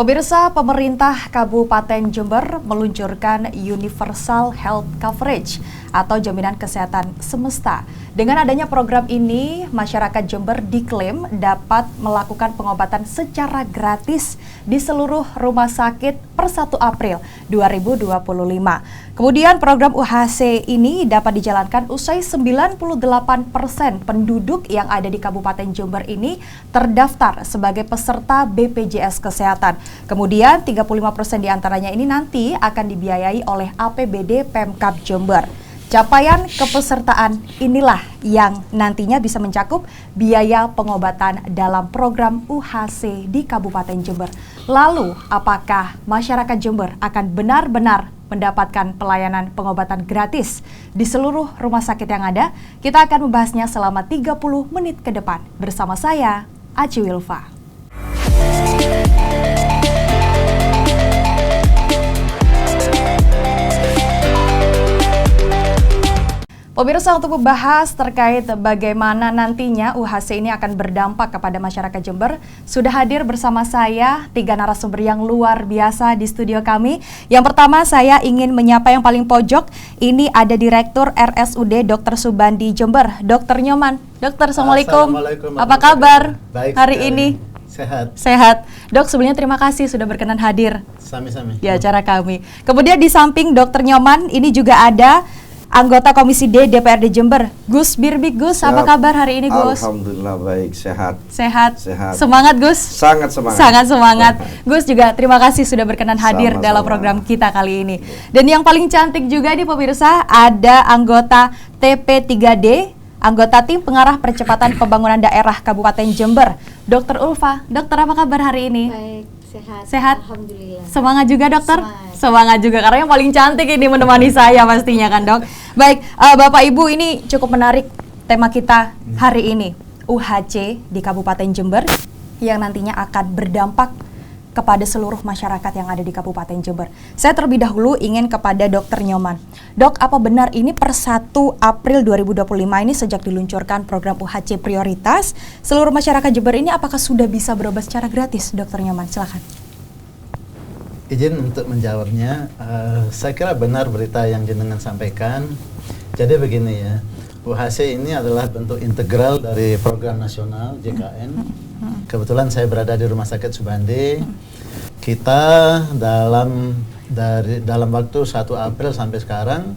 Pemirsa, pemerintah Kabupaten Jember meluncurkan Universal Health Coverage atau jaminan kesehatan semesta. Dengan adanya program ini, masyarakat Jember diklaim dapat melakukan pengobatan secara gratis di seluruh rumah sakit per 1 April 2025. Kemudian program UHC ini dapat dijalankan usai 98% penduduk yang ada di Kabupaten Jember ini terdaftar sebagai peserta BPJS Kesehatan. Kemudian 35% diantaranya ini nanti akan dibiayai oleh APBD Pemkab Jember. Capaian kepesertaan inilah yang nantinya bisa mencakup biaya pengobatan dalam program UHC di Kabupaten Jember. Lalu, apakah masyarakat Jember akan benar-benar mendapatkan pelayanan pengobatan gratis di seluruh rumah sakit yang ada? Kita akan membahasnya selama 30 menit ke depan. Bersama saya, Aci Wilfa. Pemirsa, untuk membahas terkait bagaimana nantinya UHC ini akan berdampak kepada masyarakat Jember, sudah hadir bersama saya 3 narasumber yang luar biasa di studio kami. Yang pertama, saya ingin menyapa yang paling pojok. Ini ada Direktur RSUD Dr. Subandi Jember, Dr. Nyoman. Dokter, Assalamualaikum. Apa kabar Baik hari sekali. ini? Sehat. Dok, sebelumnya terima kasih sudah berkenan hadir di acara kami. Kemudian di samping Dr. Nyoman, ini juga ada anggota Komisi D DPRD Jember, Gus Birbik. Gus, apa kabar hari ini, Gus? Alhamdulillah baik, sehat. Semangat, Gus? Sangat semangat. Sangat semangat. Gus juga terima kasih sudah berkenan hadir dalam program kita kali ini. Dan yang paling cantik juga nih pemirsa, ada anggota TP3D, anggota tim pengarah percepatan pembangunan daerah Kabupaten Jember, Dr. Ulfa. Dokter, apa kabar hari ini? Baik. Sehat? Alhamdulillah. Semangat juga, dokter? Semangat juga, karena yang paling cantik ini menemani saya pastinya kan, dok. Baik, Bapak Ibu, ini cukup menarik tema kita hari ini, UHC di Kabupaten Jember yang nantinya akan berdampak kepada seluruh masyarakat yang ada di Kabupaten Jember. Saya terlebih dahulu ingin kepada Dr. Nyoman. Dok, apa benar ini per 1 April 2025 ini sejak diluncurkan program UHC prioritas, seluruh masyarakat Jember ini apakah sudah bisa berobat secara gratis? Dr. Nyoman, silakan. Izin untuk menjawabnya, saya kira benar berita yang jenengan sampaikan. Jadi begini ya, UHC ini adalah bentuk integral dari program nasional JKN. Kebetulan saya berada di Rumah Sakit Subandi. Kita dalam waktu 1 April sampai sekarang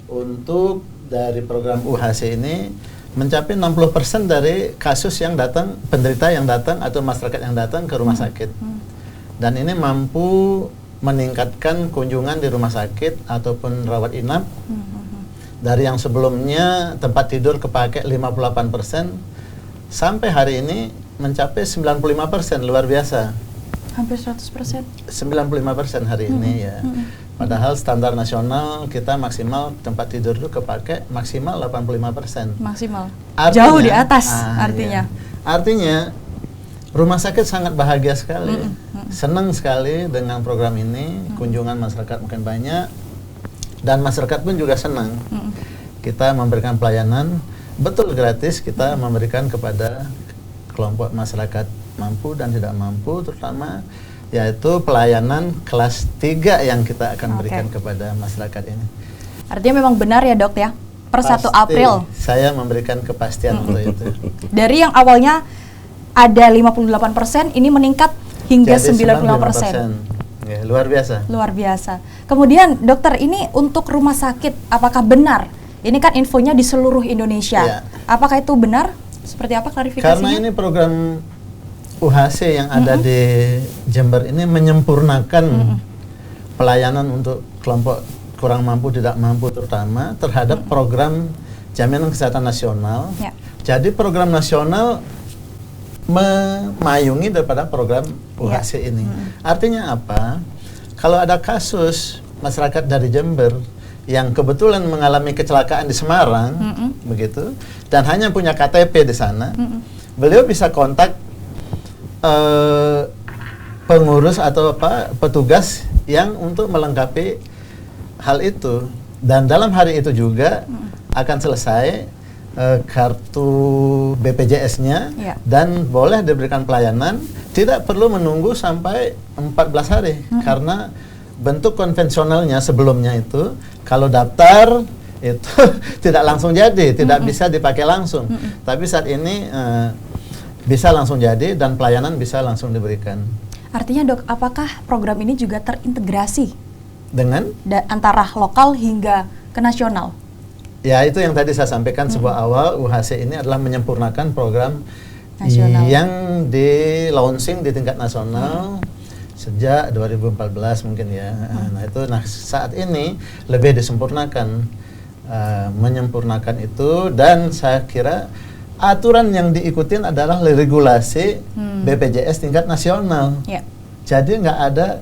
untuk dari program UHC ini mencapai 60% dari kasus yang datang, penderita yang datang atau masyarakat yang datang ke rumah sakit. Dan ini mampu meningkatkan kunjungan di rumah sakit ataupun rawat inap dari yang sebelumnya tempat tidur kepakai 58% sampai hari ini mencapai 95%, luar biasa. Hampir 100%. 95% hari ini ya. Padahal standar nasional kita maksimal tempat tidur itu kepake maksimal 85%. Maksimal. Artinya, jauh di atas artinya. Iya. Artinya rumah sakit sangat bahagia sekali. Senang sekali dengan program ini, kunjungan masyarakat makin banyak dan masyarakat pun juga senang. Kita memberikan pelayanan betul gratis, kita memberikan kepada kelompok masyarakat mampu dan tidak mampu, terutama yaitu pelayanan kelas 3 yang kita akan berikan kepada masyarakat ini. Artinya memang benar ya, Dok ya, per 1 April saya memberikan kepastian untuk itu. Dari yang awalnya ada 58%, ini meningkat hingga 95%. Ya, luar biasa. Luar biasa. Kemudian dokter, ini untuk rumah sakit, apakah benar? Ini kan infonya di seluruh Indonesia. Ya. Apakah itu benar? Seperti apa klarifikasinya? Karena ini program UHC yang ada di Jember ini menyempurnakan pelayanan untuk kelompok kurang mampu, tidak mampu terutama terhadap program jaminan kesehatan nasional. Ya. Jadi program nasional memayungi daripada program UHC ini. Artinya apa? Kalau ada kasus masyarakat dari Jember yang kebetulan mengalami kecelakaan di Semarang, begitu, dan hanya punya KTP di sana, beliau bisa kontak pengurus atau petugas yang untuk melengkapi hal itu, dan dalam hari itu juga akan selesai kartu BPJS-nya Ya. dan boleh diberikan pelayanan, tidak perlu menunggu sampai 14 hari karena bentuk konvensionalnya sebelumnya itu kalau daftar itu tidak langsung jadi, tidak bisa dipakai langsung. Tapi saat ini bisa langsung jadi dan pelayanan bisa langsung diberikan. Artinya dok, apakah program ini juga terintegrasi Dengan antara lokal hingga ke nasional? ya itu yang tadi saya sampaikan sebuah awal, UHC ini adalah menyempurnakan program Nasional. yang di launching di tingkat nasional sejak 2014 mungkin ya. Nah saat ini lebih disempurnakan, menyempurnakan itu, dan saya kira aturan yang diikutin adalah regulasi BPJS tingkat nasional. Ya. Jadi nggak ada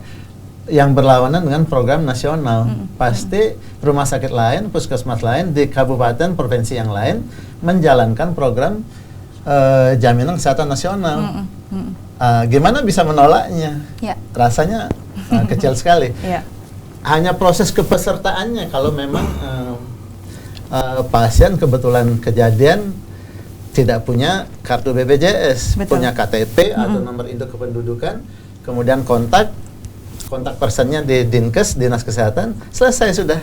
yang berlawanan dengan program nasional. Pasti rumah sakit lain, puskesmas lain di kabupaten, provinsi yang lain menjalankan program jaminan kesehatan nasional. Gimana bisa menolaknya? Ya. Rasanya kecil sekali. Ya. Hanya proses kepesertaannya kalau memang pasien kebetulan kejadian tidak punya kartu BPJS, Betul. punya KTP atau nomor induk kependudukan, kemudian kontak personnya di Dinkes, Dinas Kesehatan, selesai sudah.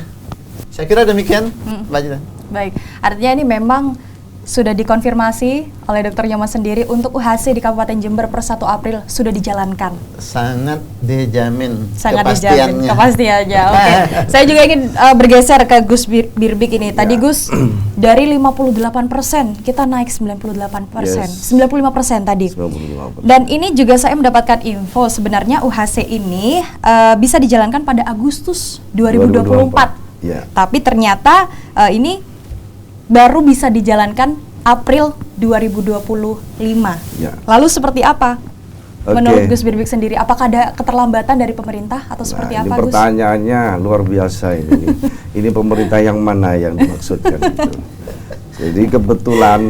Saya kira demikian, Mbak Jita. Baik, artinya ini memang sudah dikonfirmasi oleh Dr. Nyoman sendiri untuk UHC di Kabupaten Jember per 1 April sudah dijalankan. Sangat dijamin Sangat kepastiannya. dijamin kepastiannya. Oke. Saya juga ingin bergeser ke Gus Birbik ini. Tadi Gus dari 58% kita naik 98%. Yes. 95% tadi. 95%. Dan ini juga saya mendapatkan info sebenarnya UHC ini bisa dijalankan pada Agustus 2024. Ya. Tapi ternyata ini baru bisa dijalankan April 2025. Ya. Lalu seperti apa? Oke. Menurut Gus Birbik sendiri, apakah ada keterlambatan dari pemerintah atau seperti Nah, apa, ini Gus? pertanyaannya luar biasa ini. Ini pemerintah yang mana yang dimaksudkan itu. Jadi kebetulan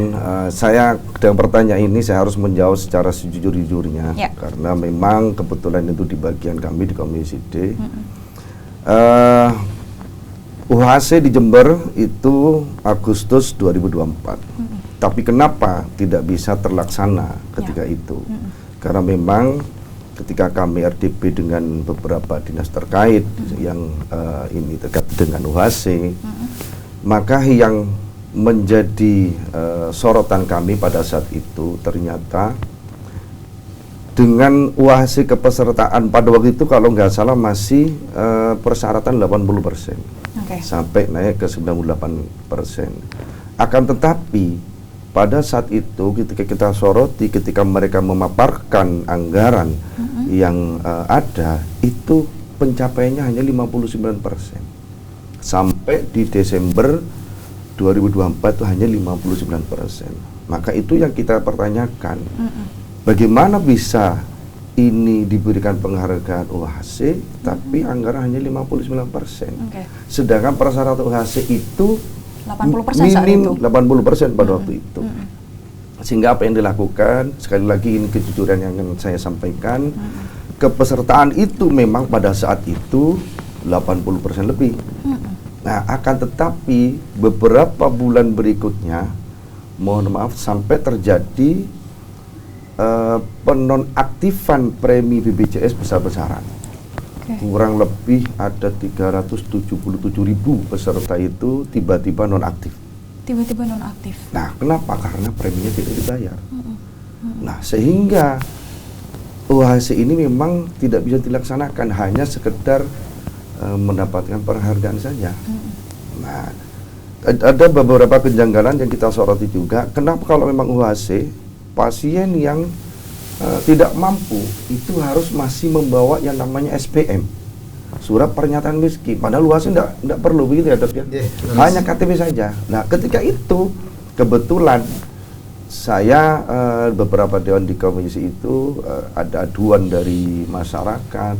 saya dengan pertanyaan ini saya harus menjawab secara sejujur-jujurnya karena memang kebetulan itu di bagian kami di Komisi D. UHC di Jember itu Agustus 2024. Tapi kenapa tidak bisa terlaksana ketika itu? Karena memang ketika kami RDP dengan beberapa dinas terkait yang ini terkait dengan UHC, maka yang menjadi sorotan kami pada saat itu ternyata dengan UHC kepesertaan pada waktu itu kalau nggak salah masih persyaratan 80%. Sampai naik ke 98%. Akan tetapi pada saat itu ketika kita soroti, ketika mereka memaparkan anggaran yang ada, itu pencapaiannya hanya 59%. Sampai di Desember 2024 itu hanya 59%. Maka itu yang kita pertanyakan. Bagaimana bisa ini diberikan penghargaan UHC tapi anggaran hanya 59%. Sedangkan persyaratan UHC itu 80% saat itu. 80% pada waktu itu. Sehingga apa yang dilakukan, sekali lagi ini kejujuran yang ingin saya sampaikan, kepesertaan itu memang pada saat itu 80% lebih. Nah, akan tetapi beberapa bulan berikutnya, mohon maaf, sampai terjadi penonaktifan premi BPJS besar-besaran. Kurang lebih ada 377.000 peserta itu tiba-tiba nonaktif. Tiba-tiba nonaktif. Nah, kenapa? Karena preminya tidak dibayar. Nah, sehingga UHC ini memang tidak bisa dilaksanakan, hanya sekedar mendapatkan penghargaan saja. Nah, ada beberapa kejanggalan yang kita soroti juga. Kenapa kalau memang UHC pasien yang tidak mampu itu harus masih membawa yang namanya SPM, surat pernyataan miskin, padahal UHC tidak perlu begitu ya dok ya, hanya KTP saja. Nah ketika itu kebetulan saya beberapa dewan di komisi itu ada aduan dari masyarakat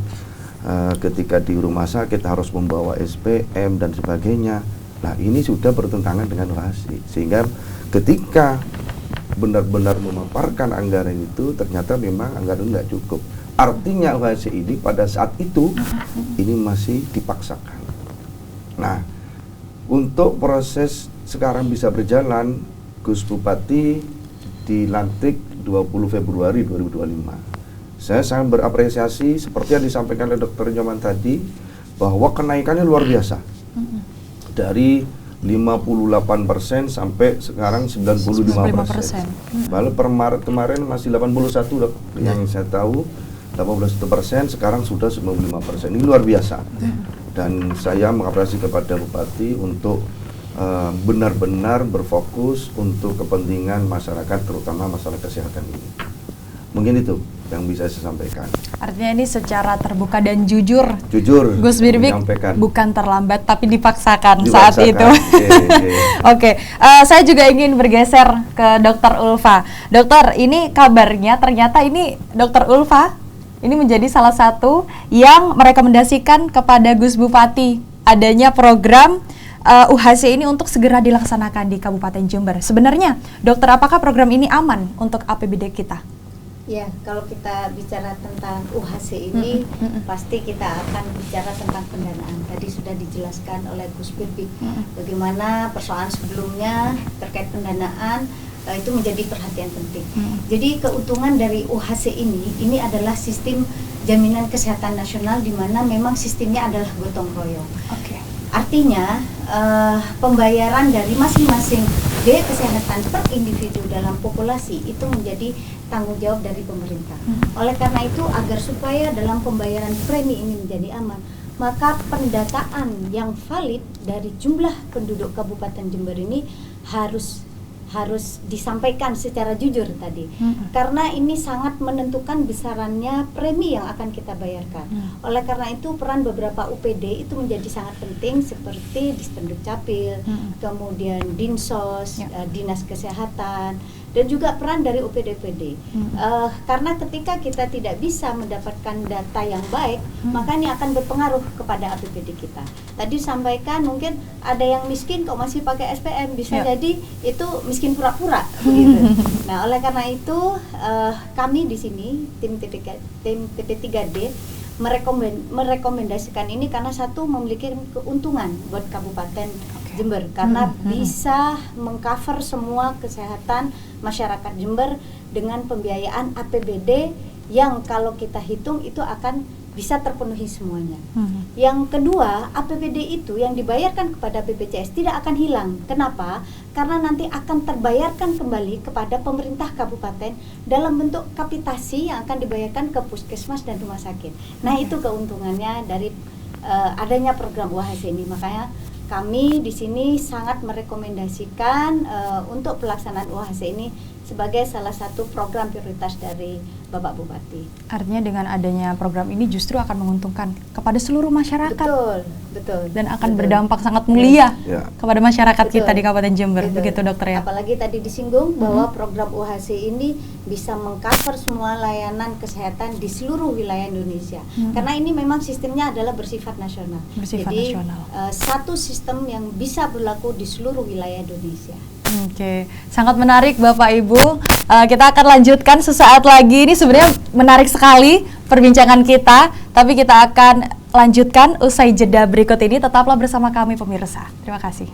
ketika di rumah sakit harus membawa SPM dan sebagainya. Nah ini sudah bertentangan dengan UHC, sehingga ketika benar-benar memaparkan anggaran itu ternyata memang anggaran tidak cukup. Artinya UHC ini pada saat itu ini masih dipaksakan. Nah, untuk proses sekarang bisa berjalan Gus Bupati dilantik 20 Februari 2025. Saya sangat berapresiasi seperti yang disampaikan oleh Dr. Nyoman tadi, bahwa kenaikannya luar biasa. Dari 58% sampai sekarang 95%. Lalu per Maret kemarin masih 81, Dok. Yang saya tahu 81%, sekarang sudah 95%. Ini luar biasa. Dan saya mengapresiasi kepada Bupati untuk benar-benar berfokus untuk kepentingan masyarakat, terutama masalah kesehatan ini. Mungkin itu yang bisa saya sampaikan. Artinya ini secara terbuka dan jujur Gus Birbik bukan terlambat tapi dipaksakan saat itu. Oke. Saya juga ingin bergeser ke Dr. Ulfa. Dokter, ini kabarnya ternyata ini Dr. Ulfa ini menjadi salah satu yang merekomendasikan kepada Gus Bupati adanya program UHC ini untuk segera dilaksanakan di Kabupaten Jember. Sebenarnya, dokter, apakah program ini aman untuk APBD kita? Ya, kalau kita bicara tentang UHC ini, pasti kita akan bicara tentang pendanaan. Tadi sudah dijelaskan oleh Gus Birbik bagaimana persoalan sebelumnya terkait pendanaan itu menjadi perhatian penting. Jadi keuntungan dari UHC ini adalah sistem jaminan kesehatan nasional, di mana memang sistemnya adalah gotong royong. Artinya pembayaran dari masing-masing biaya kesehatan per individu dalam populasi itu menjadi tanggung jawab dari pemerintah. Oleh karena itu, agar supaya dalam pembayaran premi ini menjadi aman, maka pendataan yang valid dari jumlah penduduk Kabupaten Jember ini harus disampaikan secara jujur tadi, karena ini sangat menentukan besarannya premi yang akan kita bayarkan. Oleh karena itu, peran beberapa UPD itu menjadi sangat penting, seperti Disduk Capil, kemudian Dinsos, Dinas Kesehatan, dan juga peran dari UPD-UPD. Karena ketika kita tidak bisa mendapatkan data yang baik, maka ini akan berpengaruh kepada APBD kita. Tadi sampaikan mungkin ada yang miskin kok masih pakai SPM, bisa jadi itu miskin pura-pura gitu. Nah, oleh karena itu kami di sini tim TP3D merekomendasikan ini karena satu, memiliki keuntungan buat Kabupaten Jember karena bisa mengcover semua kesehatan masyarakat Jember dengan pembiayaan APBD yang kalau kita hitung itu akan bisa terpenuhi semuanya. Yang kedua, APBD itu yang dibayarkan kepada BPJS tidak akan hilang. Kenapa? Karena nanti akan terbayarkan kembali kepada pemerintah kabupaten dalam bentuk kapitasi yang akan dibayarkan ke puskesmas dan rumah sakit. Nah, itu keuntungannya dari adanya program UHC ini. Makanya kami di sini sangat merekomendasikan untuk pelaksanaan UHC ini sebagai salah satu program prioritas dari Bapak Bupati. Artinya dengan adanya program ini justru akan menguntungkan kepada seluruh masyarakat. Betul. Dan akan berdampak sangat mulia kepada masyarakat kita di Kabupaten Jember. Begitu, dokter ya. Apalagi tadi disinggung bahwa program UHC ini bisa mengcover semua layanan kesehatan di seluruh wilayah Indonesia. Karena ini memang sistemnya adalah bersifat nasional. Jadi satu sistem yang bisa berlaku di seluruh wilayah Indonesia. Oke, sangat menarik Bapak Ibu. Kita akan lanjutkan sesaat lagi. Ini sebenarnya menarik sekali perbincangan kita, tapi kita akan lanjutkan usai jeda berikut ini. Tetaplah bersama kami pemirsa. Terima kasih.